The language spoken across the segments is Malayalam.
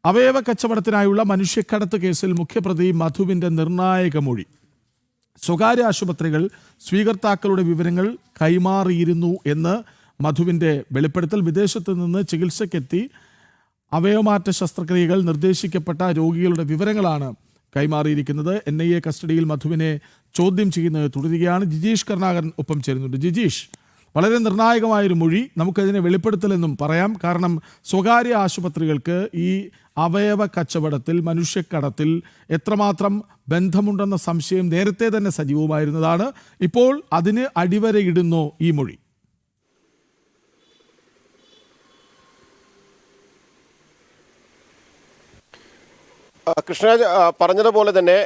അവയവ കച്ചവടത്തിനായുള്ള മനുഷ്യക്കടത്ത് കേസിൽ മുഖ്യപ്രതി മധുവിന്റെ നിർണായക മൊഴി. സ്വകാര്യ ആശുപത്രികൾ സ്വീകർത്താക്കളുടെ വിവരങ്ങൾ കൈമാറിയിരുന്നു എന്ന് മധുവിന്റെ വെളിപ്പെടുത്തൽ. വിദേശത്ത് നിന്ന് ചികിത്സയ്ക്കെത്തി അവയവമാറ്റ ശസ്ത്രക്രിയകൾ നിർദ്ദേശിക്കപ്പെട്ട രോഗികളുടെ വിവരങ്ങളാണ് കൈമാറിയിരിക്കുന്നത്. NIA കസ്റ്റഡിയിൽ മധുവിനെ ചോദ്യം ചെയ്യുന്നത് തുടരുകയാണ്. ജിജീഷ് കരുണാകരൻ ഒപ്പം ചേരുന്നുണ്ട്. ജിജീഷ്, വളരെ നിർണായകമായൊരു മൊഴി, നമുക്കതിനെ വെളിപ്പെടുത്തലെന്നും പറയാം. കാരണം സ്വകാര്യ ആശുപത്രികൾക്ക് ഈ അവയവ കച്ചവടത്തിൽ, മനുഷ്യക്കടത്തിൽ എത്രമാത്രം ബന്ധമുണ്ടെന്ന സംശയം നേരത്തെ തന്നെ സജീവമായിരുന്നതാണ്. ഇപ്പോൾ അതിന് അടിവരയിടുന്നു ഈ മൊഴി. കൃഷ്ണരാജ് പറഞ്ഞതുപോലെ തന്നെ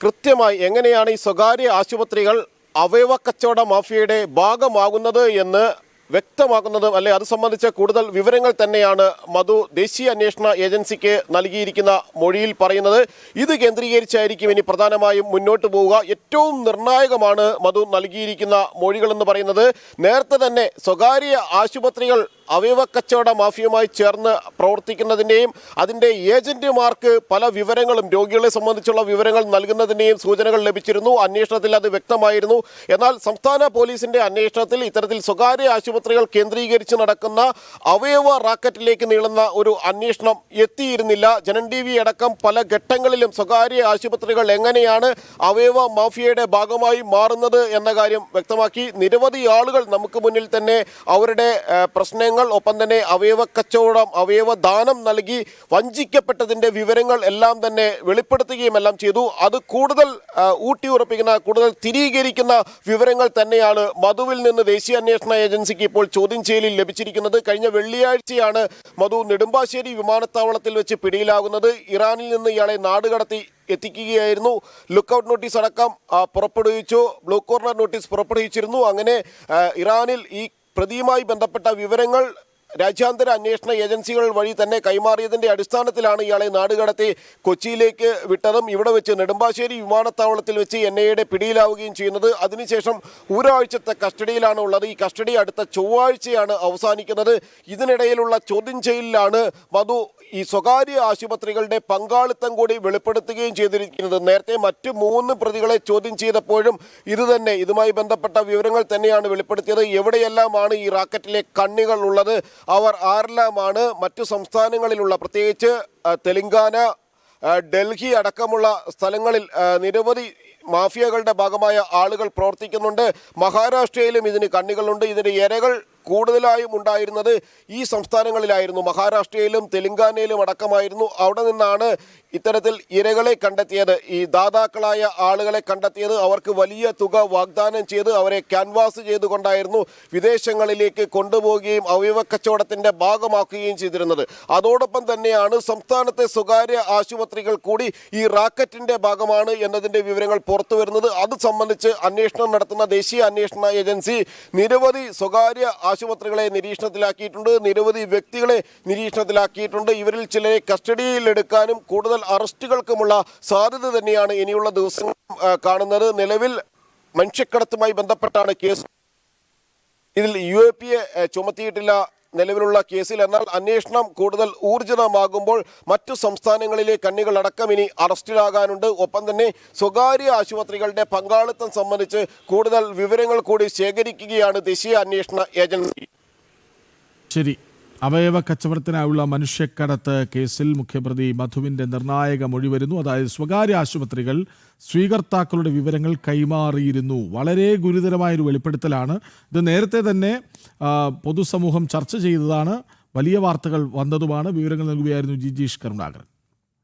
കൃത്യമായി എങ്ങനെയാണ് ഈ സ്വകാര്യ ആശുപത്രികൾ അവയവ കച്ചവട മാഫിയയുടെ ഭാഗമാകുന്നത് എന്ന് വ്യക്തമാക്കുന്നതും അല്ലെ അത് സംബന്ധിച്ച കൂടുതൽ വിവരങ്ങൾ തന്നെയാണ് മധു ദേശീയ അന്വേഷണ ഏജൻസിക്ക് നൽകിയിരിക്കുന്ന മൊഴിയിൽ പറയുന്നത്. ഇത് കേന്ദ്രീകരിച്ചായിരിക്കും ഇനി പ്രധാനമായും മുന്നോട്ട് പോവുക. ഏറ്റവും നിർണായകമാണ് മധു നൽകിയിരിക്കുന്ന മൊഴികൾ എന്ന് പറയുന്നത്. നേരത്തെ തന്നെ സ്വകാര്യ ആശുപത്രികൾ അവയവ കച്ചവട മാഫിയുമായി ചേർന്ന് പ്രവർത്തിക്കുന്നതിൻ്റെയും അതിൻ്റെ ഏജന്റുമാർക്ക് പല വിവരങ്ങളും രോഗികളെ സംബന്ധിച്ചുള്ള വിവരങ്ങൾ നൽകുന്നതിൻ്റെയും സൂചനകൾ ലഭിച്ചിരുന്നു. അന്വേഷണത്തിൽ അത് വ്യക്തമായിരുന്നു. എന്നാൽ സംസ്ഥാന പോലീസിന്റെ അന്വേഷണത്തിൽ ഇത്തരത്തിൽ സ്വകാര്യ ആശുപത്രികൾ കേന്ദ്രീകരിച്ച് നടക്കുന്ന അവയവ റാക്കറ്റിലേക്ക് നീളുന്ന ഒരു അന്വേഷണം എത്തിയിരുന്നില്ല. ജനൻ TV അടക്കം പല ഘട്ടങ്ങളിലും സ്വകാര്യ ആശുപത്രികൾ എങ്ങനെയാണ് അവയവ മാഫിയയുടെ ഭാഗമായി മാറുന്നത് എന്ന കാര്യം വ്യക്തമാക്കി. നിരവധി ആളുകൾ നമുക്ക് മുന്നിൽ തന്നെ അവരുടെ പ്രശ്നങ്ങൾ, ഒപ്പം തന്നെ അവയവ കച്ചവടം, അവയവ ദാനം നൽകി വഞ്ചിക്കപ്പെട്ടതിന്റെ വിവരങ്ങൾ എല്ലാം തന്നെ വെളിപ്പെടുത്തുകയും എല്ലാം ചെയ്തു. അത് കൂടുതൽ ഊട്ടിയുറപ്പിക്കുന്ന, കൂടുതൽ സ്ഥിരീകരിക്കുന്ന വിവരങ്ങൾ തന്നെയാണ് മധുവിൽ നിന്ന് ദേശീയ അന്വേഷണ ഏജൻസിക്ക് ഇപ്പോൾ ചോദ്യം ചെയ്യലിൽ ലഭിച്ചിരിക്കുന്നത്. കഴിഞ്ഞ വെള്ളിയാഴ്ചയാണ് മധു നെടുമ്പാശ്ശേരി വിമാനത്താവളത്തിൽ വെച്ച് പിടിയിലാകുന്നത്. ഇറാനിൽ നിന്ന് ഇയാളെ നാടുകടത്തി എത്തിക്കുകയായിരുന്നു. ലുക്കൌട്ട് നോട്ടീസ് അടക്കം പുറപ്പെടുവിച്ചു, ബ്ലൂ കോർണർ നോട്ടീസ് പുറപ്പെടുവിച്ചിരുന്നു. അങ്ങനെ ഇറാനിൽ ഈ പ്രതിയുമായി ബന്ധപ്പെട്ട വിവരങ്ങൾ രാജ്യാന്തര അന്വേഷണ ഏജൻസികൾ വഴി തന്നെ കൈമാറിയതിൻ്റെ അടിസ്ഥാനത്തിലാണ് ഇയാളെ നാടുകടത്തി കൊച്ചിയിലേക്ക് വിട്ടതും ഇവിടെ വെച്ച് നെടുമ്പാശ്ശേരി വിമാനത്താവളത്തിൽ വെച്ച് NIAയുടെ പിടിയിലാവുകയും ചെയ്യുന്നത്. അതിനുശേഷം ഒരാഴ്ചത്തെ കസ്റ്റഡിയിലാണ് ഉള്ളത്. ഈ കസ്റ്റഡി അടുത്ത ചൊവ്വാഴ്ചയാണ് അവസാനിക്കുന്നത്. ഇതിനിടയിലുള്ള ചോദ്യം ചെയ്യലിലാണ് മധു ഈ സ്വകാര്യ ആശുപത്രികളുടെ പങ്കാളിത്തം കൂടി വെളിപ്പെടുത്തുകയും ചെയ്തിരിക്കുന്നത്. നേരത്തെ മറ്റ് 3 പ്രതികളെ ചോദ്യം ചെയ്തപ്പോഴും ഇതുമായി ബന്ധപ്പെട്ട വിവരങ്ങൾ തന്നെയാണ് വെളിപ്പെടുത്തിയത്. എവിടെയെല്ലാമാണ് ഈ റാക്കറ്റിലെ കണ്ണികൾ ഉള്ളത്, അവർ ആരെല്ലാമാണ്, മറ്റു സംസ്ഥാനങ്ങളിലുള്ള പ്രത്യേകിച്ച് തെലങ്കാന, ഡൽഹി അടക്കമുള്ള സ്ഥലങ്ങളിൽ നിരവധി മാഫിയകളുടെ ഭാഗമായ ആളുകൾ പ്രവർത്തിക്കുന്നുണ്ട്. മഹാരാഷ്ട്രയിലും ഇതിന് കണ്ണികളുണ്ട്. ഇതിൻ്റെ ഇരകൾ കൂടുതലായും ഉണ്ടായിരുന്നത് ഈ സംസ്ഥാനങ്ങളിലായിരുന്നു. മഹാരാഷ്ട്രയിലും തെലങ്കാനയിലും അടക്കമായിരുന്നു. അവിടെ നിന്നാണ് ഇത്തരത്തിൽ ഇരകളെ കണ്ടെത്തിയത്, ഈ ദാതാക്കളായ ആളുകളെ കണ്ടെത്തിയത്. അവർക്ക് വലിയ തുക വാഗ്ദാനം ചെയ്ത് അവരെ ക്യാൻവാസ് ചെയ്തുകൊണ്ടായിരുന്നു വിദേശങ്ങളിലേക്ക് കൊണ്ടുപോവുകയും അവയവ കച്ചവടത്തിൻ്റെ ഭാഗമാക്കുകയും ചെയ്തിരുന്നത്. അതോടൊപ്പം തന്നെയാണ് സംസ്ഥാനത്തെ സ്വകാര്യ ആശുപത്രികൾ കൂടി ഈ റാക്കറ്റിൻ്റെ ഭാഗമാണ് എന്നതിൻ്റെ വിവരങ്ങൾ പുറത്തു വരുന്നത്. അത് സംബന്ധിച്ച് അന്വേഷണം നടത്തുന്ന ദേശീയ അന്വേഷണ ഏജൻസി നിരവധി സ്വകാര്യ ആശുപത്രികളെ നിരീക്ഷണത്തിലാക്കിയിട്ടുണ്ട്, നിരവധി വ്യക്തികളെ നിരീക്ഷണത്തിലാക്കിയിട്ടുണ്ട്. ഇവരിൽ ചിലരെ കസ്റ്റഡിയിലെടുക്കാനും കൂടുതൽ അറസ്റ്റുകൾക്കുമുള്ള സാധ്യത തന്നെയാണ് ഇനിയുള്ള ദിവസങ്ങൾ കാണുന്നത്. നിലവിൽ മനുഷ്യക്കടത്തുമായി ബന്ധപ്പെട്ടാണ് കേസ്. ഇതിൽ UAPA ചുമത്തിയിട്ടില്ല നിലവിലുള്ള കേസിൽ. എന്നാൽ അന്വേഷണം കൂടുതൽ ഊർജിതമാകുമ്പോൾ മറ്റു സംസ്ഥാനങ്ങളിലെ കണ്ണികളടക്കം ഇനി അറസ്റ്റിലാകാനുണ്ട്. ഒപ്പം തന്നെ സ്വകാര്യ ആശുപത്രികളുടെ പങ്കാളിത്തം സംബന്ധിച്ച് കൂടുതൽ വിവരങ്ങൾ കൂടി ശേഖരിക്കുകയാണ് ദേശീയ അന്വേഷണ ഏജൻസി. ശരി, അവയവ കച്ചവടത്തിനായുള്ള മനുഷ്യക്കടത്ത് കേസിൽ മുഖ്യപ്രതി മധുവിന്റെ നിർണായക മൊഴി വരുന്നു. അതായത് സ്വകാര്യ ആശുപത്രികൾ സ്വീകർത്താക്കളുടെ വിവരങ്ങൾ കൈമാറിയിരുന്നു. വളരെ ഗുരുതരമായൊരു വെളിപ്പെടുത്തലാണ്. ഇത് നേരത്തെ തന്നെ പൊതുസമൂഹം ചർച്ച ചെയ്തതാണ്, വലിയ വാർത്തകൾ വന്നതുമാണ്. വിവരങ്ങൾ നൽകുകയായിരുന്നു ജിജീഷ് കരുണാകരൻ.